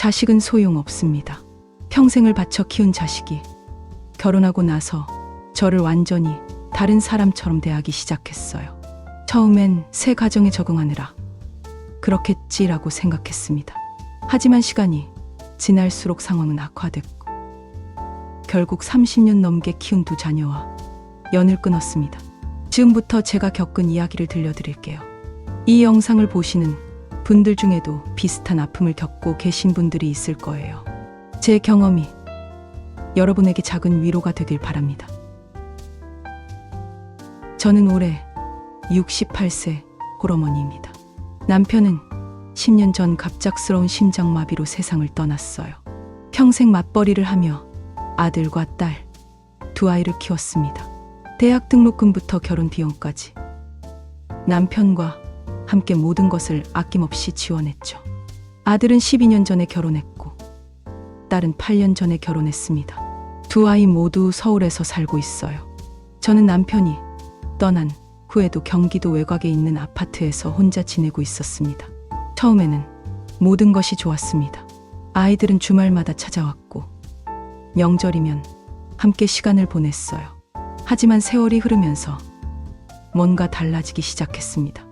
자식은 소용없습니다. 평생을 바쳐 키운 자식이 결혼하고 나서 저를 완전히 다른 사람처럼 대하기 시작했어요. 처음엔 새 가정에 적응하느라 그렇겠지라고 생각했습니다. 하지만 시간이 지날수록 상황은 악화됐고 결국 30년 넘게 키운 두 자녀와 연을 끊었습니다. 지금부터 제가 겪은 이야기를 들려드릴게요. 이 영상을 보시는 분들 중에도 비슷한 아픔을 겪고 계신 분들이 있을 거예요. 제 경험이 여러분에게 작은 위로가 되길 바랍니다. 저는 올해 68세 홀어머니입니다. 남편은 10년 전 갑작스러운 심장마비로 세상을 떠났어요. 평생 맞벌이를 하며 아들과 딸, 두 아이를 키웠습니다. 대학 등록금부터 결혼 비용까지 남편과 함께 모든 것을 아낌없이 지원했죠. 아들은 12년 전에 결혼했고 딸은 8년 전에 결혼했습니다. 두 아이 모두 서울에서 살고 있어요. 저는 남편이 떠난 후에도 경기도 외곽에 있는 아파트에서 혼자 지내고 있었습니다. 처음에는 모든 것이 좋았습니다. 아이들은 주말마다 찾아왔고 명절이면 함께 시간을 보냈어요. 하지만 세월이 흐르면서 뭔가 달라지기 시작했습니다.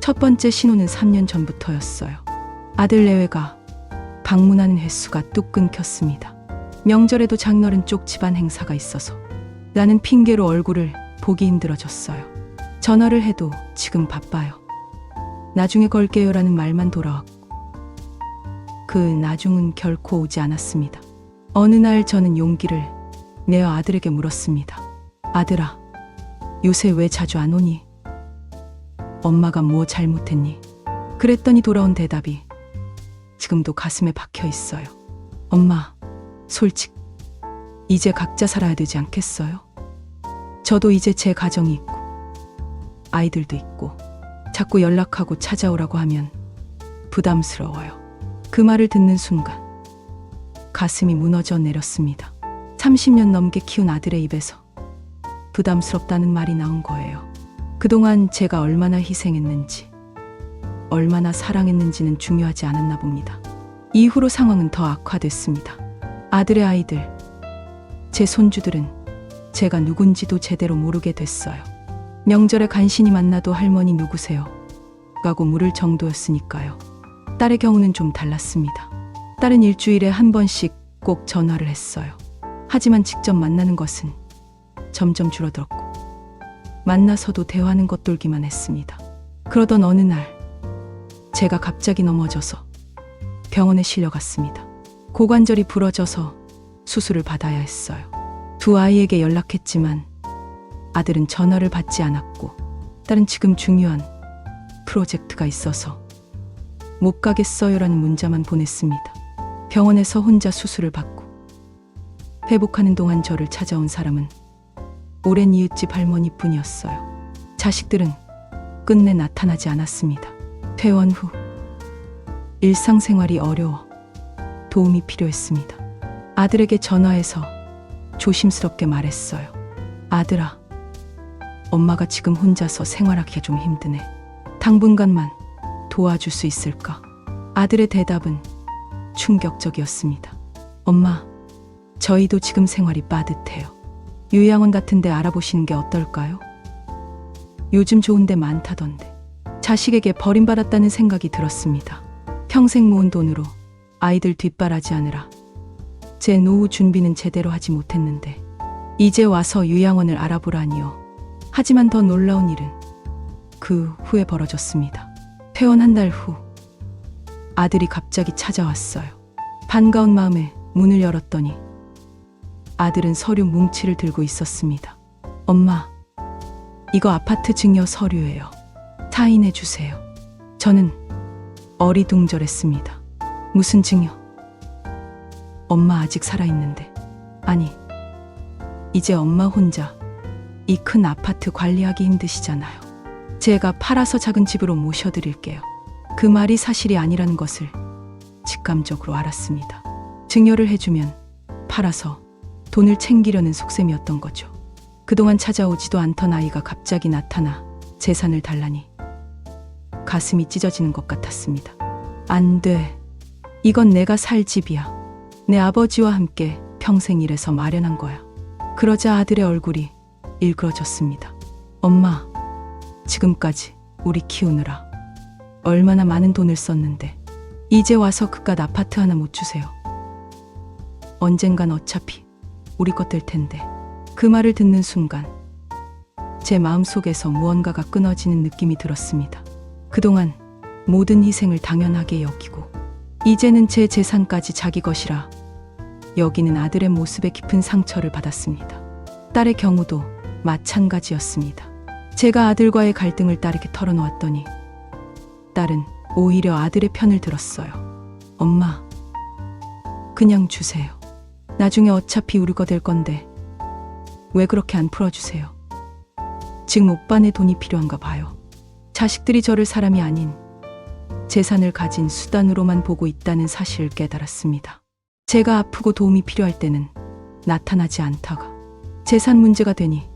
첫 번째 신호는 3년 전부터였어요. 아들 내외가 방문하는 횟수가 뚝 끊겼습니다. 명절에도 장날은 쪽 집안 행사가 있어서 라는 핑계로 얼굴을 보기 힘들어졌어요. 전화를 해도 지금 바빠요. 나중에 걸게요라는 말만 돌아왔고 그 나중은 결코 오지 않았습니다. 어느 날 저는 용기를 내어 아들에게 물었습니다. 아들아, 요새 왜 자주 안 오니? 엄마가 뭐 잘못했니? 그랬더니 돌아온 대답이 지금도 가슴에 박혀 있어요. 엄마, 솔직 이제 각자 살아야 되지 않겠어요? 저도 이제 제 가정이 있고 아이들도 있고 자꾸 연락하고 찾아오라고 하면 부담스러워요. 그 말을 듣는 순간 가슴이 무너져 내렸습니다. 30년 넘게 키운 아들의 입에서 부담스럽다는 말이 나온 거예요. 그동안 제가 얼마나 희생했는지, 얼마나 사랑했는지는 중요하지 않았나 봅니다. 이후로 상황은 더 악화됐습니다. 아들의 아이들, 제 손주들은 제가 누군지도 제대로 모르게 됐어요. 명절에 간신히 만나도 할머니 누구세요? 라고 물을 정도였으니까요. 딸의 경우는 좀 달랐습니다. 딸은 일주일에 한 번씩 꼭 전화를 했어요. 하지만 직접 만나는 것은 점점 줄어들었고 만나서도 대화는 겉돌기만 했습니다. 그러던 어느 날 제가 갑자기 넘어져서 병원에 실려갔습니다. 고관절이 부러져서 수술을 받아야 했어요. 두 아이에게 연락했지만 아들은 전화를 받지 않았고 딸은 지금 중요한 프로젝트가 있어서 못 가겠어요라는 문자만 보냈습니다. 병원에서 혼자 수술을 받고 회복하는 동안 저를 찾아온 사람은 오랜 이웃집 할머니뿐이었어요. 자식들은 끝내 나타나지 않았습니다. 퇴원 후 일상생활이 어려워 도움이 필요했습니다. 아들에게 전화해서 조심스럽게 말했어요. 아들아, 엄마가 지금 혼자서 생활하기가 좀 힘드네. 당분간만 도와줄 수 있을까? 아들의 대답은 충격적이었습니다. 엄마, 저희도 지금 생활이 빠듯해요. 요양원 같은 데 알아보시는 게 어떨까요? 요즘 좋은 데 많다던데. 자식에게 버림받았다는 생각이 들었습니다. 평생 모은 돈으로 아이들 뒷바라지하느라 제 노후 준비는 제대로 하지 못했는데 이제 와서 요양원을 알아보라니요. 하지만 더 놀라운 일은 그 후에 벌어졌습니다. 퇴원 한 달 후 아들이 갑자기 찾아왔어요. 반가운 마음에 문을 열었더니 아들은 서류 뭉치를 들고 있었습니다. 엄마, 이거 아파트 증여 서류예요. 사인해 주세요. 저는 어리둥절했습니다. 무슨 증여? 엄마 아직 살아있는데. 아니, 이제 엄마 혼자 이 큰 아파트 관리하기 힘드시잖아요. 제가 팔아서 작은 집으로 모셔드릴게요. 그 말이 사실이 아니라는 것을 직감적으로 알았습니다. 증여를 해주면 팔아서 돈을 챙기려는 속셈이었던 거죠. 그동안 찾아오지도 않던 아이가 갑자기 나타나 재산을 달라니 가슴이 찢어지는 것 같았습니다. 안 돼. 이건 내가 살 집이야. 내 아버지와 함께 평생 일해서 마련한 거야. 그러자 아들의 얼굴이 일그러졌습니다. 엄마, 지금까지 우리 키우느라 얼마나 많은 돈을 썼는데 이제 와서 그깟 아파트 하나 못 주세요. 언젠간 어차피 우리 것 될 텐데. 그 말을 듣는 순간 제 마음속에서 무언가가 끊어지는 느낌이 들었습니다. 그동안 모든 희생을 당연하게 여기고 이제는 제 재산까지 자기 것이라 여기는 아들의 모습에 깊은 상처를 받았습니다. 딸의 경우도 마찬가지였습니다. 제가 아들과의 갈등을 딸에게 털어놓았더니 딸은 오히려 아들의 편을 들었어요. 엄마, 그냥 주세요. 나중에 어차피 우리 거 될 건데 왜 그렇게 안 풀어주세요? 지금 오빠네 돈이 필요한가 봐요. 자식들이 저를 사람이 아닌 재산을 가진 수단으로만 보고 있다는 사실을 깨달았습니다. 제가 아프고 도움이 필요할 때는 나타나지 않다가 재산 문제가 되니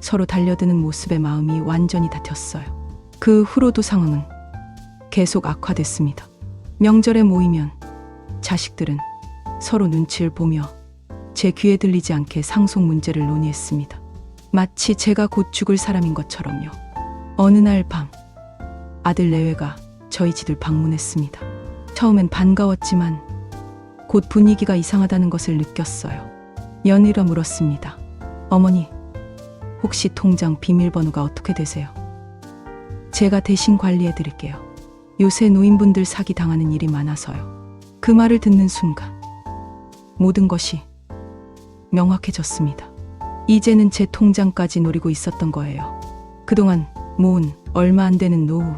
서로 달려드는 모습에 마음이 완전히 다퉜어요. 그 후로도 상황은 계속 악화됐습니다. 명절에 모이면 자식들은 서로 눈치를 보며 제 귀에 들리지 않게 상속 문제를 논의했습니다. 마치 제가 곧 죽을 사람인 것처럼요. 어느 날 밤 아들 내외가 저희 집을 방문했습니다. 처음엔 반가웠지만 곧 분위기가 이상하다는 것을 느꼈어요. 연이라 물었습니다. 어머니, 혹시 통장 비밀번호가 어떻게 되세요? 제가 대신 관리해 드릴게요. 요새 노인분들 사기 당하는 일이 많아서요. 그 말을 듣는 순간 모든 것이 명확해졌습니다. 이제는 제 통장까지 노리고 있었던 거예요. 그동안 모은 얼마 안 되는 노후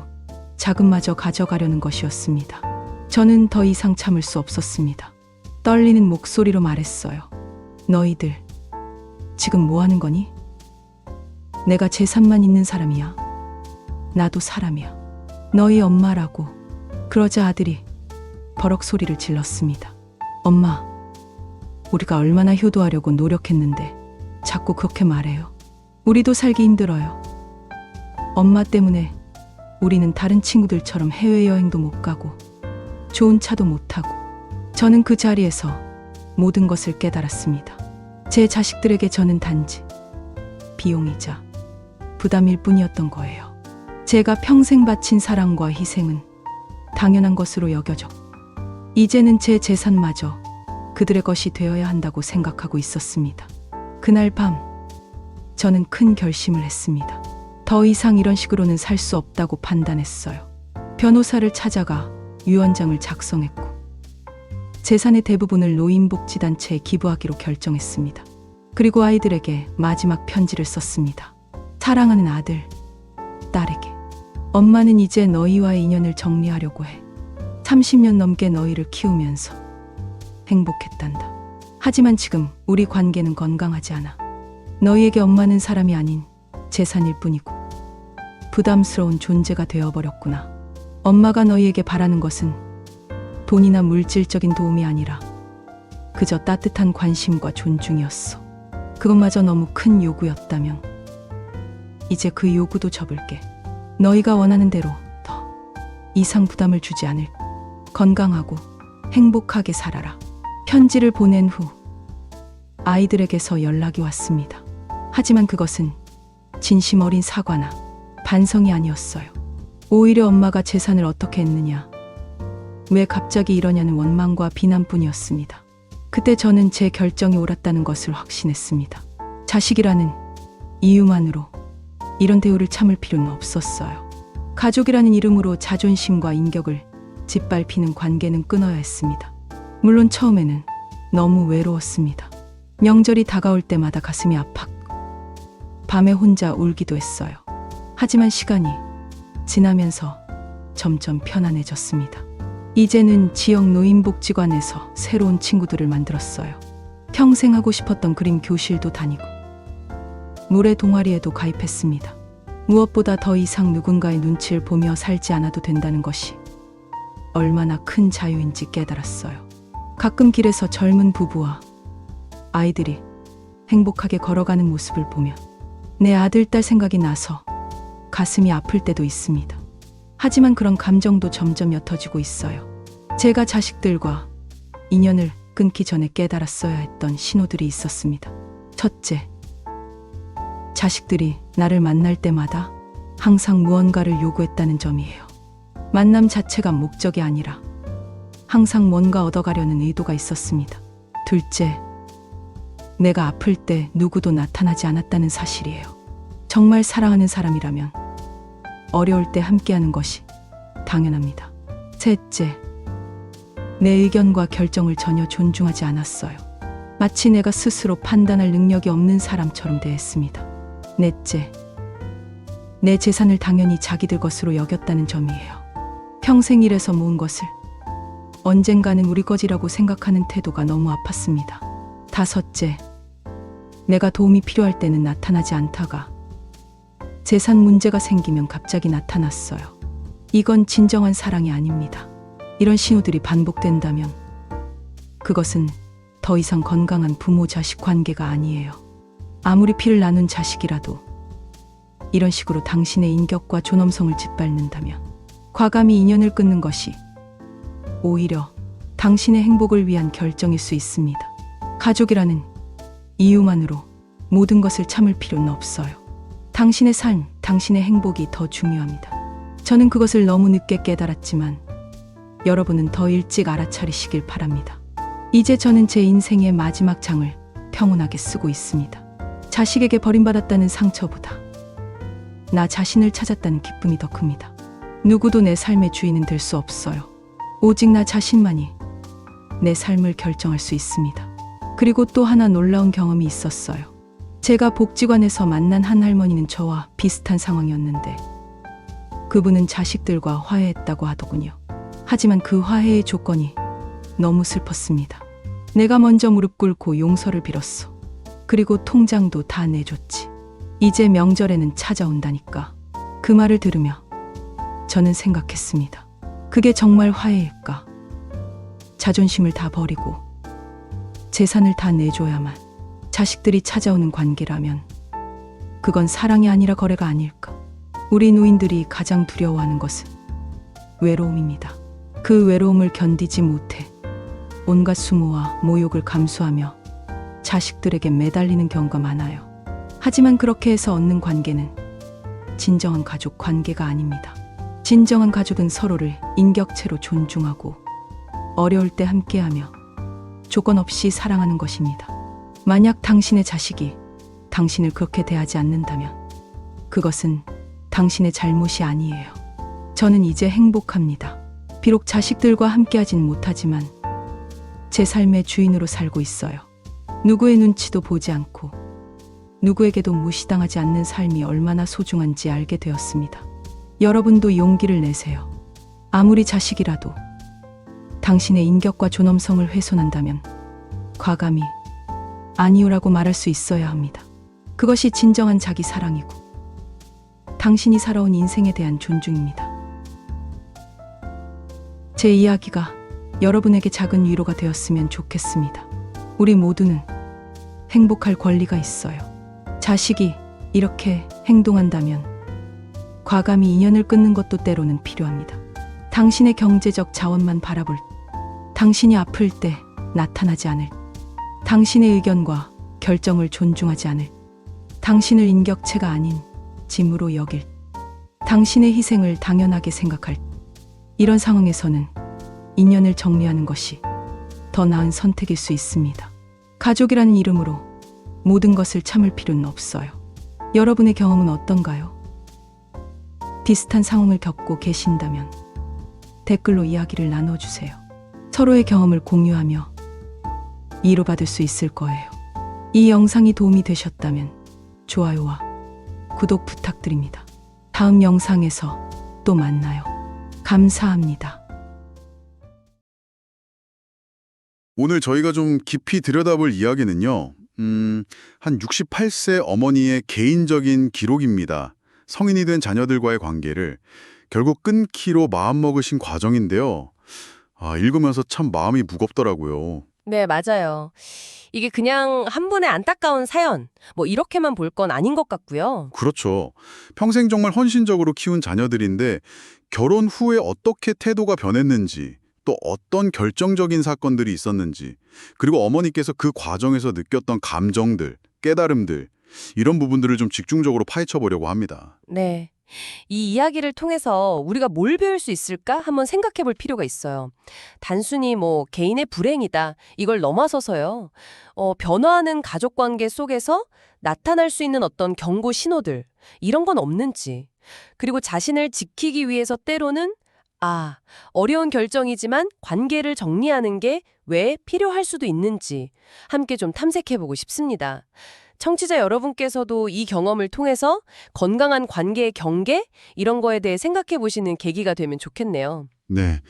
자금마저 가져가려는 것이었습니다. 저는 더 이상 참을 수 없었습니다. 떨리는 목소리로 말했어요. 너희들 지금 뭐 하는 거니? 내가 재산만 있는 사람이야. 나도 사람이야. 너희 엄마라고. 그러자 아들이 버럭 소리를 질렀습니다. 엄마, 우리가 얼마나 효도하려고 노력했는데 자꾸 그렇게 말해요. 우리도 살기 힘들어요. 엄마 때문에 우리는 다른 친구들처럼 해외여행도 못 가고 좋은 차도 못 타고. 저는 그 자리에서 모든 것을 깨달았습니다. 제 자식들에게 저는 단지 비용이자 부담일 뿐이었던 거예요. 제가 평생 바친 사랑과 희생은 당연한 것으로 여겨져 이제는 제 재산마저 그들의 것이 되어야 한다고 생각하고 있었습니다. 그날 밤 저는 큰 결심을 했습니다. 더 이상 이런 식으로는 살 수 없다고 판단했어요. 변호사를 찾아가 유언장을 작성했고 재산의 대부분을 노인복지단체에 기부하기로 결정했습니다. 그리고 아이들에게 마지막 편지를 썼습니다. 사랑하는 아들, 딸에게. 엄마는 이제 너희와의 인연을 정리하려고 해. 30년 넘게 너희를 키우면서 행복했단다. 하지만 지금 우리 관계는 건강하지 않아. 너희에게 엄마는 사람이 아닌 재산일 뿐이고 부담스러운 존재가 되어버렸구나. 엄마가 너희에게 바라는 것은 돈이나 물질적인 도움이 아니라 그저 따뜻한 관심과 존중이었어. 그것마저 너무 큰 요구였다면 이제 그 요구도 접을게. 너희가 원하는 대로 더 이상 부담을 주지 않을. 건강하고 행복하게 살아라. 편지를 보낸 후 아이들에게서 연락이 왔습니다. 하지만 그것은 진심 어린 사과나 반성이 아니었어요. 오히려 엄마가 재산을 어떻게 했느냐, 왜 갑자기 이러냐는 원망과 비난뿐이었습니다. 그때 저는 제 결정이 옳았다는 것을 확신했습니다. 자식이라는 이유만으로 이런 대우를 참을 필요는 없었어요. 가족이라는 이름으로 자존심과 인격을 짓밟히는 관계는 끊어야 했습니다. 물론 처음에는 너무 외로웠습니다. 명절이 다가올 때마다 가슴이 아팠고 밤에 혼자 울기도 했어요. 하지만 시간이 지나면서 점점 편안해졌습니다. 이제는 지역 노인복지관에서 새로운 친구들을 만들었어요. 평생 하고 싶었던 그림 교실도 다니고 물의 동아리에도 가입했습니다. 무엇보다 더 이상 누군가의 눈치를 보며 살지 않아도 된다는 것이 얼마나 큰 자유인지 깨달았어요. 가끔 길에서 젊은 부부와 아이들이 행복하게 걸어가는 모습을 보면 내 아들, 딸 생각이 나서 가슴이 아플 때도 있습니다. 하지만 그런 감정도 점점 옅어지고 있어요. 제가 자식들과 인연을 끊기 전에 깨달았어야 했던 신호들이 있었습니다. 첫째, 자식들이 나를 만날 때마다 항상 무언가를 요구했다는 점이에요. 만남 자체가 목적이 아니라 항상 뭔가 얻어가려는 의도가 있었습니다. 둘째, 내가 아플 때 누구도 나타나지 않았다는 사실이에요. 정말 사랑하는 사람이라면 어려울 때 함께하는 것이 당연합니다. 셋째, 내 의견과 결정을 전혀 존중하지 않았어요. 마치 내가 스스로 판단할 능력이 없는 사람처럼 대했습니다. 넷째, 내 재산을 당연히 자기들 것으로 여겼다는 점이에요. 평생 일해서 모은 것을 언젠가는 우리 것이라고 생각하는 태도가 너무 아팠습니다. 다섯째, 내가 도움이 필요할 때는 나타나지 않다가 재산 문제가 생기면 갑자기 나타났어요. 이건 진정한 사랑이 아닙니다. 이런 신호들이 반복된다면 그것은 더 이상 건강한 부모-자식 관계가 아니에요. 아무리 피를 나눈 자식이라도 이런 식으로 당신의 인격과 존엄성을 짓밟는다면 과감히 인연을 끊는 것이 오히려 당신의 행복을 위한 결정일 수 있습니다. 가족이라는 이유만으로 모든 것을 참을 필요는 없어요. 당신의 삶, 당신의 행복이 더 중요합니다. 저는 그것을 너무 늦게 깨달았지만 여러분은 더 일찍 알아차리시길 바랍니다. 이제 저는 제 인생의 마지막 장을 평온하게 쓰고 있습니다. 자식에게 버림받았다는 상처보다 나 자신을 찾았다는 기쁨이 더 큽니다. 누구도 내 삶의 주인은 될 수 없어요. 오직 나 자신만이 내 삶을 결정할 수 있습니다. 그리고 또 하나 놀라운 경험이 있었어요. 제가 복지관에서 만난 한 할머니는 저와 비슷한 상황이었는데 그분은 자식들과 화해했다고 하더군요. 하지만 그 화해의 조건이 너무 슬펐습니다. 내가 먼저 무릎 꿇고 용서를 빌었어. 그리고 통장도 다 내줬지. 이제 명절에는 찾아온다니까. 그 말을 들으며 저는 생각했습니다. 그게 정말 화해일까? 자존심을 다 버리고 재산을 다 내줘야만 자식들이 찾아오는 관계라면 그건 사랑이 아니라 거래가 아닐까? 우리 노인들이 가장 두려워하는 것은 외로움입니다. 그 외로움을 견디지 못해 온갖 수모와 모욕을 감수하며 자식들에게 매달리는 경우가 많아요. 하지만 그렇게 해서 얻는 관계는 진정한 가족 관계가 아닙니다. 진정한 가족은 서로를 인격체로 존중하고 어려울 때 함께하며 조건 없이 사랑하는 것입니다. 만약 당신의 자식이 당신을 그렇게 대하지 않는다면 그것은 당신의 잘못이 아니에요. 저는 이제 행복합니다. 비록 자식들과 함께하진 못하지만 제 삶의 주인으로 살고 있어요. 누구의 눈치도 보지 않고 누구에게도 무시당하지 않는 삶이 얼마나 소중한지 알게 되었습니다. 여러분도 용기를 내세요. 아무리 자식이라도 당신의 인격과 존엄성을 훼손한다면 과감히 아니오라고 말할 수 있어야 합니다. 그것이 진정한 자기 사랑이고 당신이 살아온 인생에 대한 존중입니다. 제 이야기가 여러분에게 작은 위로가 되었으면 좋겠습니다. 우리 모두는 행복할 권리가 있어요. 자식이 이렇게 행동한다면 과감히 인연을 끊는 것도 때로는 필요합니다. 당신의 경제적 자원만 바라볼 당신이 아플 때 나타나지 않을 당신의 의견과 결정을 존중하지 않을 당신을 인격체가 아닌 짐으로 여길 당신의 희생을 당연하게 생각할 이런 상황에서는 인연을 정리하는 것이 더 나은 선택일 수 있습니다. 가족이라는 이름으로 모든 것을 참을 필요는 없어요. 여러분의 경험은 어떤가요? 비슷한 상황을 겪고 계신다면 댓글로 이야기를 나눠주세요. 서로의 경험을 공유하며 위로받을 수 있을 거예요. 이 영상이 도움이 되셨다면 좋아요와 구독 부탁드립니다. 다음 영상에서 또 만나요. 감사합니다. 오늘 저희가 좀 깊이 들여다볼 이야기는요. 한 68세 어머니의 개인적인 기록입니다. 성인이 된 자녀들과의 관계를 결국 끊기로 마음먹으신 과정인데요. 읽으면서 참 마음이 무겁더라고요. 네, 맞아요. 이게 그냥 한 분의 안타까운 사연, 이렇게만 볼 건 아닌 것 같고요. 그렇죠. 평생 정말 헌신적으로 키운 자녀들인데 결혼 후에 어떻게 태도가 변했는지, 또 어떤 결정적인 사건들이 있었는지, 그리고 어머니께서 그 과정에서 느꼈던 감정들, 깨달음들, 이런 부분들을 좀 집중적으로 파헤쳐 보려고 합니다. 네. 이 이야기를 통해서 우리가 뭘 배울 수 있을까 한번 생각해 볼 필요가 있어요. 단순히 뭐 개인의 불행이다 이걸 넘어서서요. 변화하는 가족 관계 속에서 나타날 수 있는 어떤 경고 신호들 이런 건 없는지. 그리고 자신을 지키기 위해서 때로는 어려운 결정이지만 관계를 정리하는 게 왜 필요할 수도 있는지 함께 좀 탐색해 보고 싶습니다. 청취자 여러분께서도 이 경험을 통해서 건강한 관계의 경계 이런 거에 대해 생각해 보시는 계기가 되면 좋겠네요. 네.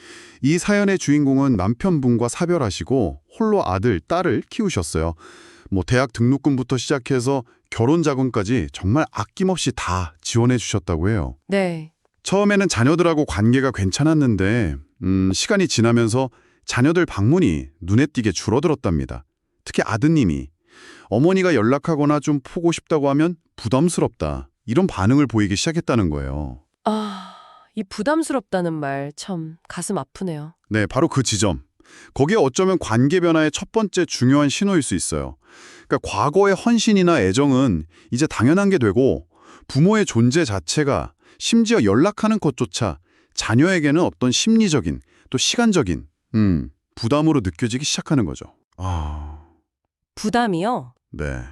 이 사연의 주인공은 남편분과 사별하시고 홀로 아들, 딸을 키우셨어요. 뭐 대학 등록금부터 시작해서 결혼 자금까지 정말 아낌없이 다 지원해 주셨다고 해요. 네. 처음에는 자녀들하고 관계가 괜찮았는데 시간이 지나면서 자녀들 방문이 눈에 띄게 줄어들었답니다. 특히 아드님이 어머니가 연락하거나 좀 보고 싶다고 하면 부담스럽다. 이런 반응을 보이기 시작했다는 거예요. 이 부담스럽다는 말 참 가슴 아프네요. 네, 바로 그 지점. 거기에 어쩌면 관계 변화의 첫 번째 중요한 신호일 수 있어요. 그러니까 과거의 헌신이나 애정은 이제 당연한 게 되고 부모의 존재 자체가 심지어 연락하는 것조차 자녀에게는 어떤 심리적인 또 시간적인 부담으로 느껴지기 시작하는 거죠. 부담이요? 네.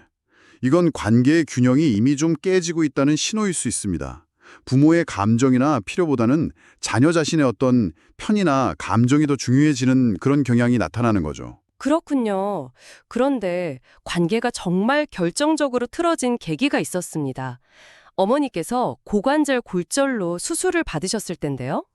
이건 관계의 균형이 이미 좀 깨지고 있다는 신호일 수 있습니다. 부모의 감정이나 필요보다는 자녀 자신의 어떤 편이나 감정이 더 중요해지는 그런 경향이 나타나는 거죠. 그렇군요. 그런데 관계가 정말 결정적으로 틀어진 계기가 있었습니다. 어머니께서 고관절 골절로 수술을 받으셨을 텐데요.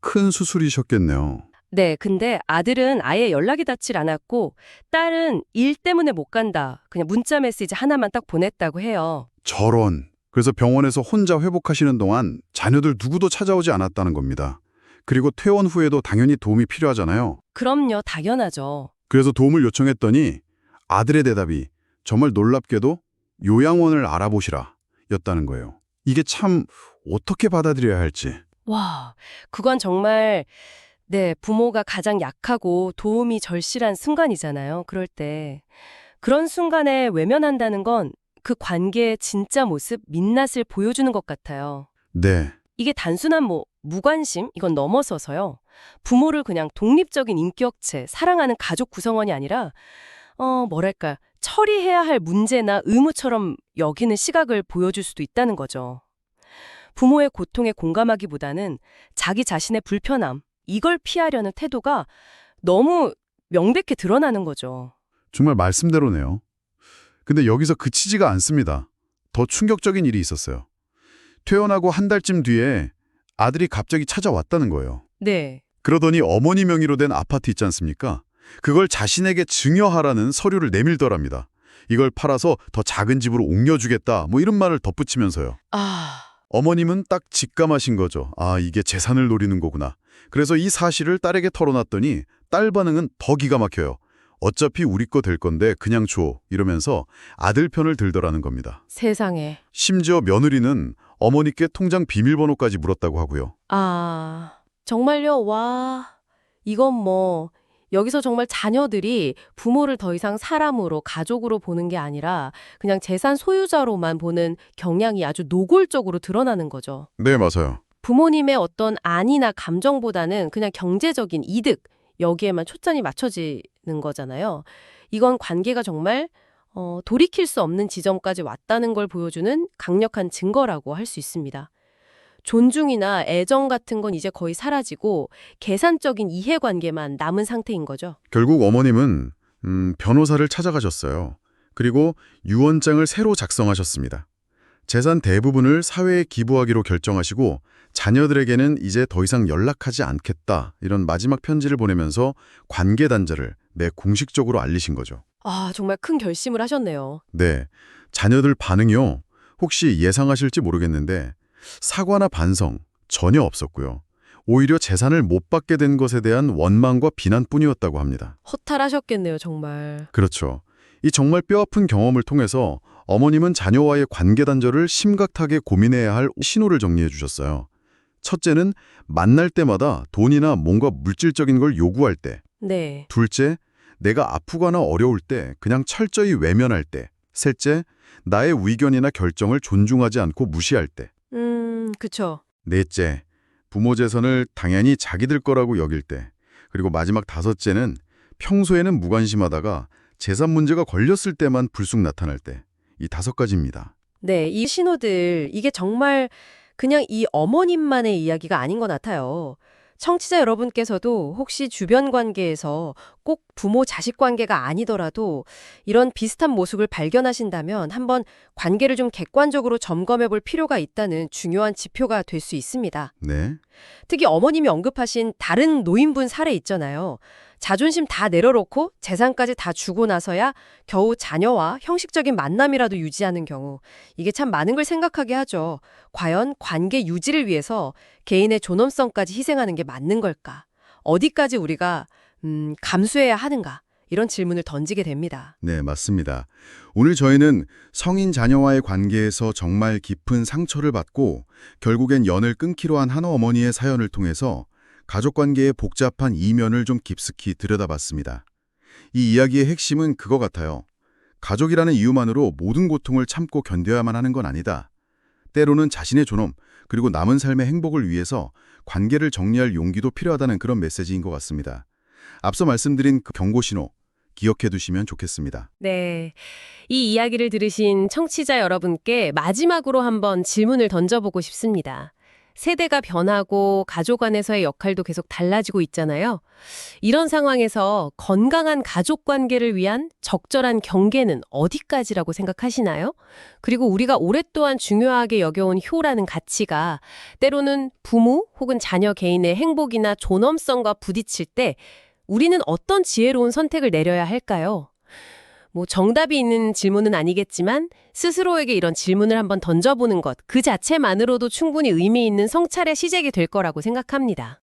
큰 수술이셨겠네요. 네, 근데 아들은 아예 연락이 닿질 않았고 딸은 일 때문에 못 간다. 그냥 문자 메시지 하나만 딱 보냈다고 해요. 저런. 그래서 병원에서 혼자 회복하시는 동안 자녀들 누구도 찾아오지 않았다는 겁니다. 그리고 퇴원 후에도 당연히 도움이 필요하잖아요. 그럼요, 당연하죠. 그래서 도움을 요청했더니 아들의 대답이 정말 놀랍게도 요양원을 알아보시라 였다는 거예요. 이게 참 어떻게 받아들여야 할지. 와, 그건 정말 네, 부모가 가장 약하고 도움이 절실한 순간이잖아요. 그럴 때. 그런 순간에 외면한다는 건 그 관계의 진짜 모습, 민낯을 보여주는 것 같아요. 네. 이게 단순한 무관심? 이건 넘어서서요. 부모를 그냥 독립적인 인격체, 사랑하는 가족 구성원이 아니라 뭐랄까, 처리해야 할 문제나 의무처럼 여기는 시각을 보여줄 수도 있다는 거죠. 부모의 고통에 공감하기보다는 자기 자신의 불편함, 이걸 피하려는 태도가 너무 명백히 드러나는 거죠. 정말 말씀대로네요. 근데 여기서 그치지가 않습니다. 더 충격적인 일이 있었어요. 퇴원하고 한 달쯤 뒤에 아들이 갑자기 찾아왔다는 거예요. 네. 그러더니 어머니 명의로 된 아파트 있지 않습니까? 그걸 자신에게 증여하라는 서류를 내밀더랍니다. 이걸 팔아서 더 작은 집으로 옮겨주겠다 뭐 이런 말을 덧붙이면서요. 어머님은 딱 직감하신 거죠. 이게 재산을 노리는 거구나. 그래서 이 사실을 딸에게 털어놨더니 딸 반응은 더 기가 막혀요. 어차피 우리 거 될 건데 그냥 줘 이러면서 아들 편을 들더라는 겁니다. 세상에. 심지어 며느리는 어머니께 통장 비밀번호까지 물었다고 하고요. 정말요? 와, 이건 여기서 정말 자녀들이 부모를 더 이상 사람으로, 가족으로 보는 게 아니라 그냥 재산 소유자로만 보는 경향이 아주 노골적으로 드러나는 거죠. 네, 맞아요. 부모님의 어떤 안위나 감정보다는 그냥 경제적인 이득, 여기에만 초점이 맞춰지는 거잖아요. 이건 관계가 정말 돌이킬 수 없는 지점까지 왔다는 걸 보여주는 강력한 증거라고 할 수 있습니다. 존중이나 애정 같은 건 이제 거의 사라지고 계산적인 이해관계만 남은 상태인 거죠. 결국 어머님은 변호사를 찾아가셨어요. 그리고 유언장을 새로 작성하셨습니다. 재산 대부분을 사회에 기부하기로 결정하시고 자녀들에게는 이제 더 이상 연락하지 않겠다 이런 마지막 편지를 보내면서 관계 단절을 공식적으로 알리신 거죠. 정말 큰 결심을 하셨네요. 네, 자녀들 반응이요. 혹시 예상하실지 모르겠는데 사과나 반성 전혀 없었고요. 오히려 재산을 못 받게 된 것에 대한 원망과 비난뿐이었다고 합니다. 허탈하셨겠네요, 정말. 그렇죠. 이 정말 뼈아픈 경험을 통해서 어머님은 자녀와의 관계 단절을 심각하게 고민해야 할 신호를 정리해 주셨어요. 첫째는 만날 때마다 돈이나 뭔가 물질적인 걸 요구할 때. 네. 둘째, 내가 아프거나 어려울 때 그냥 철저히 외면할 때. 셋째, 나의 의견이나 결정을 존중하지 않고 무시할 때. 그쵸. 넷째, 부모 재산을 당연히 자기들 거라고 여길 때. 그리고 마지막 다섯째는 평소에는 무관심하다가 재산 문제가 걸렸을 때만 불쑥 나타날 때. 이 5가지입니다. 네, 이 신호들, 이게 정말 그냥 이 어머님만의 이야기가 아닌 것 같아요. 청취자 여러분께서도 혹시 주변 관계에서 꼭 부모 자식 관계가 아니더라도 이런 비슷한 모습을 발견하신다면 한번 관계를 좀 객관적으로 점검해 볼 필요가 있다는 중요한 지표가 될 수 있습니다. 네. 특히 어머님이 언급하신 다른 노인분 사례 있잖아요. 자존심 다 내려놓고 재산까지 다 주고 나서야 겨우 자녀와 형식적인 만남이라도 유지하는 경우. 이게 참 많은 걸 생각하게 하죠. 과연 관계 유지를 위해서 개인의 존엄성까지 희생하는 게 맞는 걸까? 어디까지 우리가 감수해야 하는가? 이런 질문을 던지게 됩니다. 네, 맞습니다. 오늘 저희는 성인 자녀와의 관계에서 정말 깊은 상처를 받고 결국엔 연을 끊기로 한 한 어머니의 사연을 통해서 가족관계의 복잡한 이면을 좀 깊숙이 들여다봤습니다. 이 이야기의 핵심은 그거 같아요. 가족이라는 이유만으로 모든 고통을 참고 견뎌야만 하는 건 아니다. 때로는 자신의 존엄, 그리고 남은 삶의 행복을 위해서 관계를 정리할 용기도 필요하다는 그런 메시지인 것 같습니다. 앞서 말씀드린 그 경고 신호, 기억해 두시면 좋겠습니다. 네. 이 이야기를 들으신 청취자 여러분께 마지막으로 한번 질문을 던져보고 싶습니다. 세대가 변하고 가족 안에서의 역할도 계속 달라지고 있잖아요. 이런 상황에서 건강한 가족 관계를 위한 적절한 경계는 어디까지라고 생각하시나요? 그리고 우리가 오랫동안 중요하게 여겨온 효라는 가치가 때로는 부모 혹은 자녀 개인의 행복이나 존엄성과 부딪힐 때 우리는 어떤 지혜로운 선택을 내려야 할까요? 정답이 있는 질문은 아니겠지만 스스로에게 이런 질문을 한번 던져보는 것, 그 자체만으로도 충분히 의미 있는 성찰의 시작이 될 거라고 생각합니다.